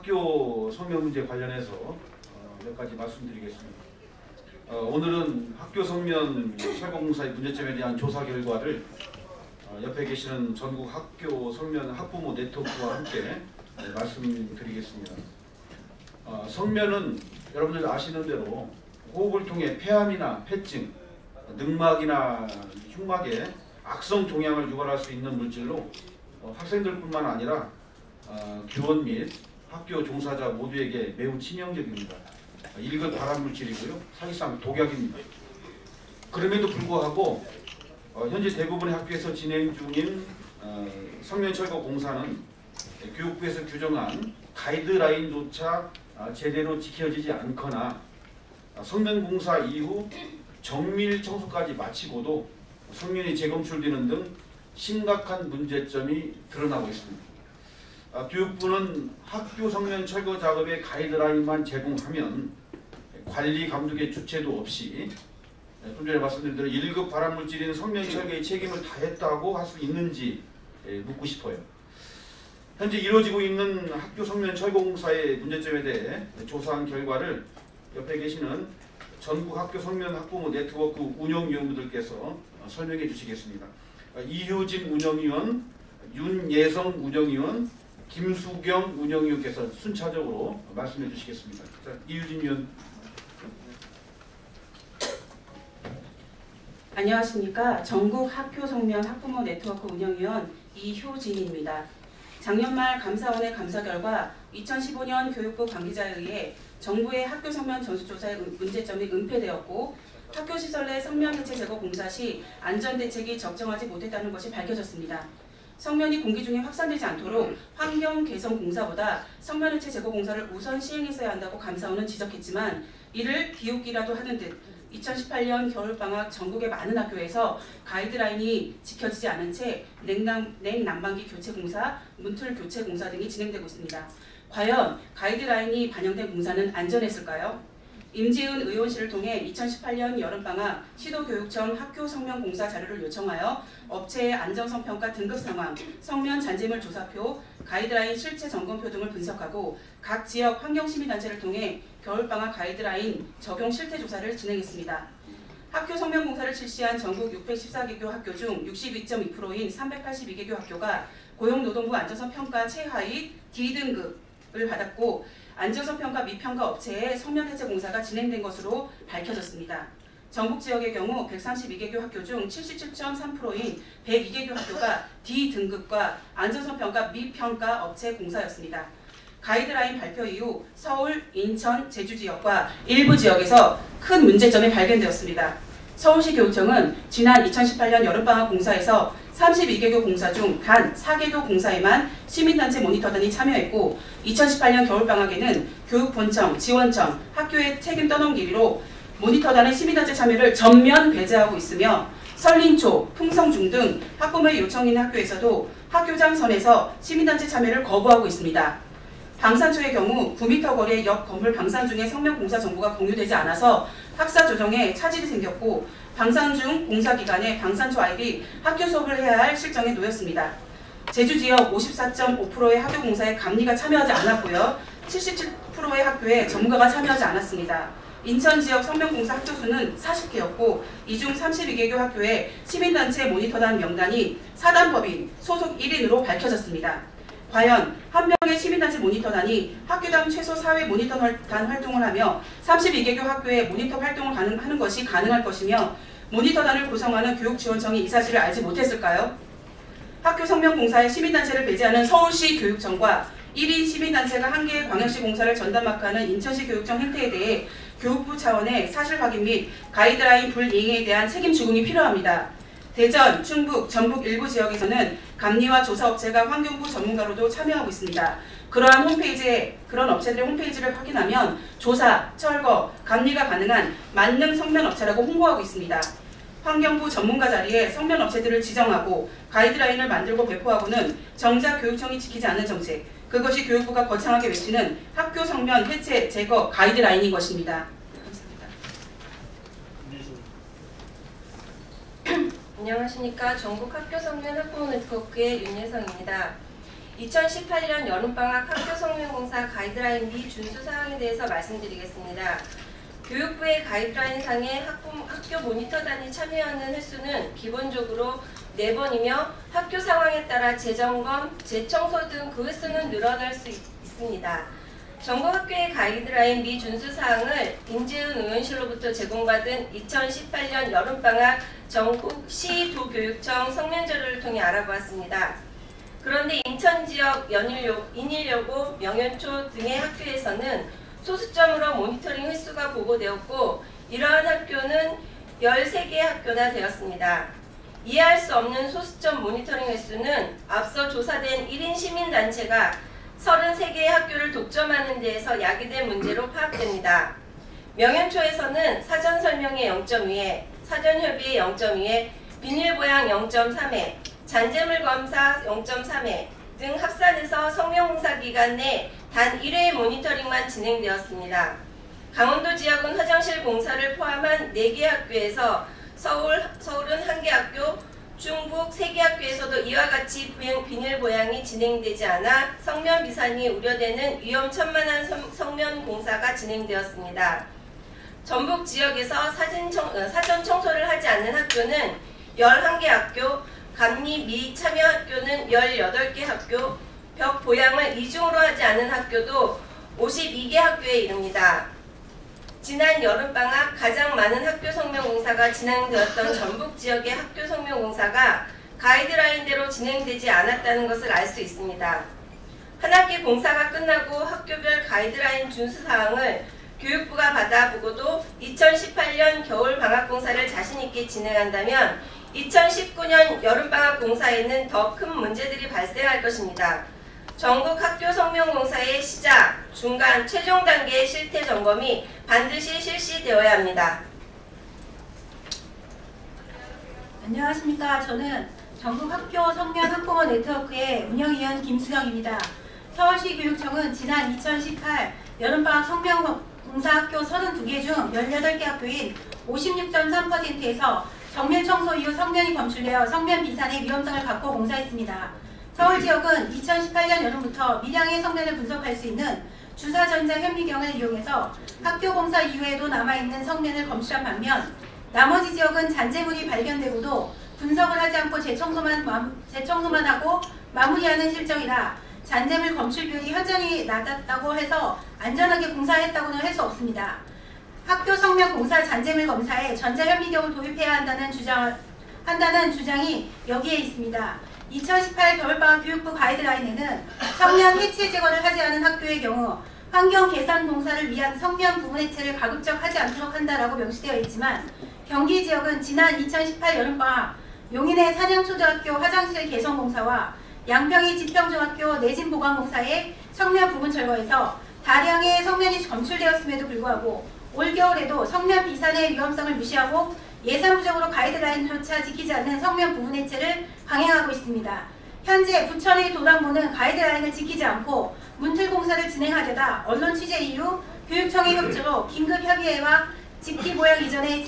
학교 성명 문제 관련해서 몇 가지 말씀드리겠습니다. 오늘은 학교 성면 철거공사의 문제점에 대한 조사 결과를 옆에 계시는 전국 학교 성면 학부모 네트워크와 함께 말씀드리겠습니다. 성면은 여러분들 아시는 대로 호흡을 통해 폐암이나 폐증, 늑막이나 흉막에 악성 종양을 유발할 수 있는 물질로 학생들뿐만 아니라 교원 및 학교 종사자 모두에게 매우 치명적입니다. 1급 발암물질이고요. 사실상 독약입니다. 그럼에도 불구하고 현재 대부분의 학교에서 진행 중인 성면철거 공사는 교육부에서 규정한 가이드라인조차 제대로 지켜지지 않거나 성면공사 이후 정밀 청소까지 마치고도 성면이 재검출되는 등 심각한 문제점이 드러나고 있습니다. 교육부는 학교 성면 철거 작업의 가이드라인만 제공하면 관리 감독의 주체도 없이 좀 전에 말씀드린 대로 1급 발암물질인 성면 철거의 책임을 다했다고 할 수 있는지 묻고 싶어요. 현재 이루어지고 있는 학교 성면 철거 공사의 문제점에 대해 조사한 결과를 옆에 계시는 전국 학교 성면 학부모 네트워크 운영위원분들께서 설명해 주시겠습니다. 이효진 운영위원, 윤예성 운영위원, 김수경 운영위원께서 순차적으로 말씀해 주시겠습니다. 자, 이효진 위원. 안녕하십니까. 전국 학교 성면 학부모 네트워크 운영위원 이효진입니다. 작년 말 감사원의 감사 결과 2015년 교육부 관계자에 의해 정부의 학교 성면 전수조사의 문제점이 은폐되었고 학교 시설 내 성면 해체 제거 공사 시 안전대책이 적정하지 못했다는 것이 밝혀졌습니다. 성면이 공기 중에 확산되지 않도록 환경 개선 공사보다 성면 해체 제거 공사를 우선 시행했어야 한다고 감사원은 지적했지만 이를 비웃기라도 하는 듯 2018년 겨울방학 전국의 많은 학교에서 가이드라인이 지켜지지 않은 채 냉난방기 교체 공사, 문틀 교체 공사 등이 진행되고 있습니다. 과연 가이드라인이 반영된 공사는 안전했을까요? 임지은 의원실을 통해 2018년 여름방학 시도교육청 학교 성면 공사 자료를 요청하여 업체의 안정성 평가 등급 상황, 성면 잔재물 조사표, 가이드라인 실체 점검표 등을 분석하고 각 지역 환경시민단체를 통해 겨울방학 가이드라인 적용 실태 조사를 진행했습니다. 학교 성면 공사를 실시한 전국 614개교 학교 중 62.2%인 382개교 학교가 고용노동부 안전성 평가 최하위 D등급을 받았고 안전성 평가 미평가 업체의 성면 해체 공사가 진행된 것으로 밝혀졌습니다. 전북 지역의 경우 132개교 학교 중 77.3%인 102개교 학교가 D등급과 안전성 평가 미평가 업체 공사였습니다. 가이드라인 발표 이후 서울, 인천, 제주 지역과 일부 지역에서 큰 문제점이 발견되었습니다. 서울시 교육청은 지난 2018년 여름방학 공사에서 32개교 공사 중 단 4개교 공사에만 시민단체 모니터단이 참여했고 2018년 겨울방학에는 교육본청, 지원청, 학교의 책임 떠넘기기로 모니터단의 시민단체 참여를 전면 배제하고 있으며 설린초, 풍성중 등 학부모의 요청이 있는 학교에서도 학교장 선에서 시민단체 참여를 거부하고 있습니다. 방산초의 경우 9m 거리의 옆 건물 방산 중에 성면 공사 정보가 공유되지 않아서 학사 조정에 차질이 생겼고 방산 중 공사 기간에 방산초 아이들이 학교 수업을 해야 할 실정에 놓였습니다. 제주 지역 54.5%의 학교 공사에 감리가 참여하지 않았고요. 77%의 학교에 전문가가 참여하지 않았습니다. 인천 지역 성면공사 학교 수는 40개였고 이 중 32개교 학교에 시민단체 모니터단 명단이 사단법인 소속 1인으로 밝혀졌습니다. 과연 한 명의 시민단체 모니터단이 학교당 최소 4회 모니터단 활동을 하며 32개교 학교에 모니터 활동을 하는 것이 가능할 것이며 모니터단을 구성하는 교육지원청이 이 사실을 알지 못했을까요? 학교 성면공사에 시민단체를 배제하는 서울시 교육청과 1인 시민단체가 한 개의 광역시 공사를 전담마크하는 인천시 교육청 행태에 대해 교육부 차원의 사실 확인 및 가이드라인 불이행에 대한 책임 주공이 필요합니다. 대전, 충북, 전북 일부 지역에서는 감리와 조사업체가 환경부 전문가로도 참여하고 있습니다. 그런 업체들의 홈페이지를 확인하면 조사, 철거, 감리가 가능한 만능 성면업체라고 홍보하고 있습니다. 환경부 전문가 자리에 성면업체들을 지정하고 가이드라인을 만들고 배포하고는 정작 교육청이 지키지 않는 정책, 그것이 교육부가 거창하게 외치는 학교 성면 해체 제거 가이드라인인 것입니다. 안녕하십니까. 전국 학교 성면 학부모 네트워크의 윤예성입니다. 2018년 여름방학 학교 성면 성명공사 가이드라인 미준수 사항에 대해서 말씀드리겠습니다. 교육부의 가이드라인상의 학교 모니터 단위 참여하는 횟수는 기본적으로 4번이며 학교 상황에 따라 재점검, 재청소 등 그 횟수는 늘어날 수 있습니다. 전국 학교의 가이드라인 미준수 사항을 임재은 의원실로부터 제공받은 2018년 여름방학 전국 시도교육청 성면자료를 통해 알아보았습니다. 그런데 인천지역 인일여고, 명현초 등의 학교에서는 소수점으로 모니터링 횟수가 보고되었고 이러한 학교는 13개의 학교나 되었습니다. 이해할 수 없는 소수점 모니터링 횟수는 앞서 조사된 1인 시민단체가 33개의 학교를 독점하는 데에서 야기된 문제로 파악됩니다. 명현초에서는 사전 설명회 0.2회, 사전 협의회 0.2회, 비닐보양 0.3회, 잔재물 검사 0.3회 등 합산해서 성명공사 기간 내 단 1회의 모니터링만 진행되었습니다. 강원도 지역은 화장실 공사를 포함한 4개 학교에서 서울은 1개 학교, 충북 3개 학교에서도 이와 같이 비닐 보양이 진행되지 않아 성면 비산이 우려되는 위험천만한 성면 공사가 진행되었습니다. 전북 지역에서 사전 청소를 하지 않는 학교는 11개 학교, 감리 미참여 학교는 18개 학교, 벽 보양을 이중으로 하지 않은 학교도 52개 학교에 이릅니다. 지난 여름방학 가장 많은 학교 성명공사가 진행되었던 전북 지역의 학교 성명공사가 가이드라인대로 진행되지 않았다는 것을 알 수 있습니다. 한 학기 공사가 끝나고 학교별 가이드라인 준수사항을 교육부가 받아보고도 2018년 겨울방학공사를 자신있게 진행한다면 2019년 여름방학 공사에는 더 큰 문제들이 발생할 것입니다. 전국 학교 성명공사의 시작, 중간, 최종 단계의 실태 점검이 반드시 실시되어야 합니다. 안녕하십니까. 저는 전국 학교 성면 학부모 네트워크의 운영위원 김수경입니다. 서울시 교육청은 지난 2018 여름방학 성명공사 학교 32개 중 18개 학교인 56.3%에서 정밀 청소 이후 성면이 검출되어 성면 비산의 위험성을 갖고 공사했습니다. 서울 지역은 2018년 여름부터 미량의 성면을 분석할 수 있는 주사전자 현미경을 이용해서 학교 공사 이후에도 남아있는 성면을 검출한 반면 나머지 지역은 잔재물이 발견되고도 분석을 하지 않고 재청소만 하고 마무리하는 실정이라 잔재물 검출 비율이 현저히 낮았다고 해서 안전하게 공사했다고는 할 수 없습니다. 학교 성면 공사 잔재물 검사에 전자현미경을 도입해야 한다는 주장이 여기에 있습니다. 2018 겨울방학 교육부 가이드라인에는 성면 해체 제거를 하지 않은 학교의 경우 환경 개선 공사를 위한 성면 부분 해체를 가급적 하지 않도록 한다라고 명시되어 있지만 경기 지역은 지난 2018 여름방학 용인의 산양초등학교 화장실 개선 공사와 양평의 지평중학교 내진 보강 공사의 성면 부분 철거에서 다량의 성면이 검출되었음에도 불구하고 올겨울에도 성면 비산의 위험성을 무시하고 예산 부족으로 가이드라인조차 지키지 않는 성면 부분 해체를 강행하고 있습니다. 현재 부천의 도당부는 가이드라인을 지키지 않고 문틀 공사를 진행하려다 언론 취재 이후 교육청의 협조로 긴급 협의회와 집기 보양 이전이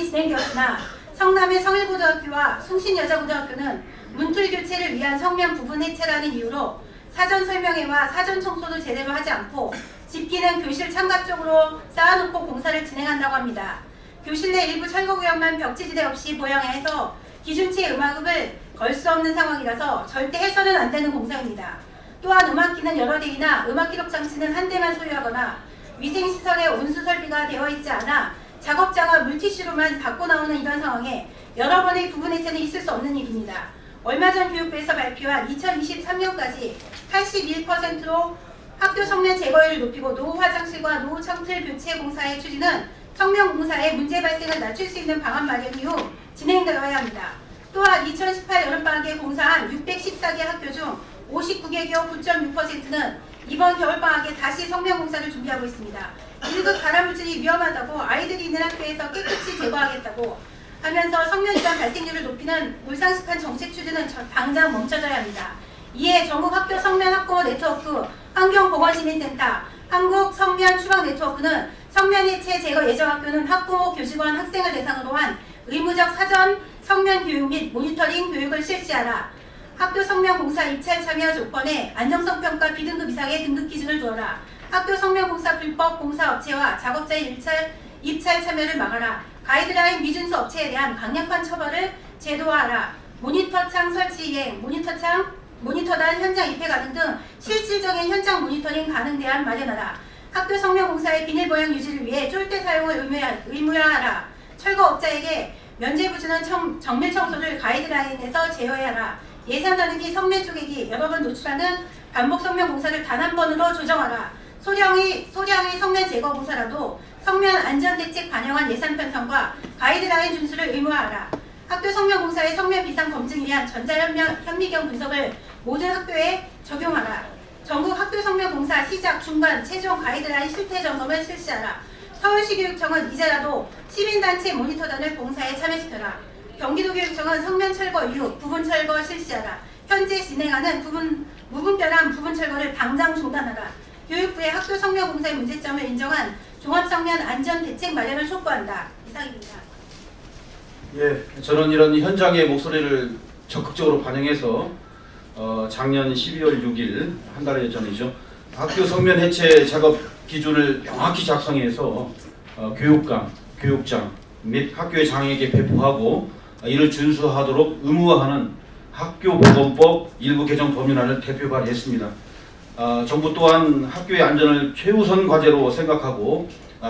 진행되었으나 성남의 성일고등학교와 숭신여자고등학교는 문틀 교체를 위한 성면 부분 해체라는 이유로 사전 설명회와 사전 청소도 제대로 하지 않고 집기는 교실 창가 쪽으로 쌓아놓고 공사를 진행한다고 합니다. 교실 내 일부 철거구역만 벽지지대 없이 보양해서 기준치 음악을 걸 수 없는 상황이라서 절대 해서는 안 되는 공사입니다. 또한 음악기는 여러 대이나 음악기록 장치는 한 대만 소유하거나 위생시설에 온수 설비가 되어 있지 않아 작업자가 물티슈로만 갖고 나오는 이런 상황에 여러 번의 부분 해체는 있을 수 없는 일입니다. 얼마 전 교육부에서 발표한 2023년까지 81%로 학교 성면 제거율을 높이고 노후 화장실과 노후 창틀 교체 공사의 추진은 성면 공사의 문제 발생을 낮출 수 있는 방안 마련 이후 진행되어야 합니다. 또한 2018 여름방학에 공사한 614개 학교 중 59개 교 9.6%는 이번 겨울방학에 다시 성면 공사를 준비하고 있습니다. 1급 발암물질이 위험하다고 아이들이 있는 학교에서 깨끗이 제거하겠다고 하면서 성면 이전 발생률을 높이는 몰상식한 정책 추진은 당장 멈춰져야 합니다. 이에 전국 학교 성면 학부모 네트워크 환경보건시민센터 한국성면 추방 네트워크는 성면 해체 제거 예정 학교는 학부모, 교직원, 학생을 대상으로 한 의무적 사전 성면 교육 및 모니터링 교육을 실시하라. 학교 성명공사 입찰 참여 조건에 안정성 평가 B등급 이상의 등급 기준을 두어라. 학교 성명공사 불법 공사 업체와 작업자의 입찰 참여를 막아라. 가이드라인 미준수 업체에 대한 강력한 처벌을 제도화하라. 모니터창 설치 이행, 모니터단 현장 입회가능 등 실질적인 현장 모니터링 가능 대안 마련하라. 학교 성명공사의 비닐보양 유지를 위해 쫄대 사용을 의무화하라. 철거업자에게 면제부준한 정밀 청소를 가이드라인에서 제어하라. 예산 나누기, 성면 쪼개기, 여러 번 노출하는 반복 성면 공사를 단 한 번으로 조정하라. 소량의 성면 제거 공사라도 성면 안전대책 반영한 예산 편성과 가이드라인 준수를 의무화하라. 학교 성면 공사의 성면 비상 검증을 위한 전자현미경 분석을 모든 학교에 적용하라. 전국 학교 성면 공사 시작, 중간, 최종 가이드라인 실태 점검을 실시하라. 서울시교육청은 이제라도 시민단체 모니터단을 봉사에 참여시켜라. 경기도교육청은 성면 철거 이후 부분 철거 실시하라. 현재 진행하는 무분별한 부분 철거를 당장 중단하라. 교육부의 학교 성면 공사의 문제점을 인정한 종합성면 안전 대책 마련을 촉구한다. 이상입니다. 예, 저는 이런 현장의 목소리를 적극적으로 반영해서 작년 12월 6일 한 달 전이죠. 학교 성면 해체 작업 기준을 명확히 작성해서 교육감, 교육장 및 학교의 장에게 배포하고 이를 준수하도록 의무화하는 학교보건법 일부 개정 법률안을 대표 발의했습니다. 정부 또한 학교의 안전을 최우선 과제로 생각하고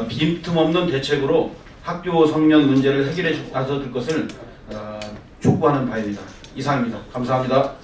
빈틈없는 대책으로 학교 성면 문제를 해결해 나서줄 것을 촉구하는 바입니다. 이상입니다. 감사합니다.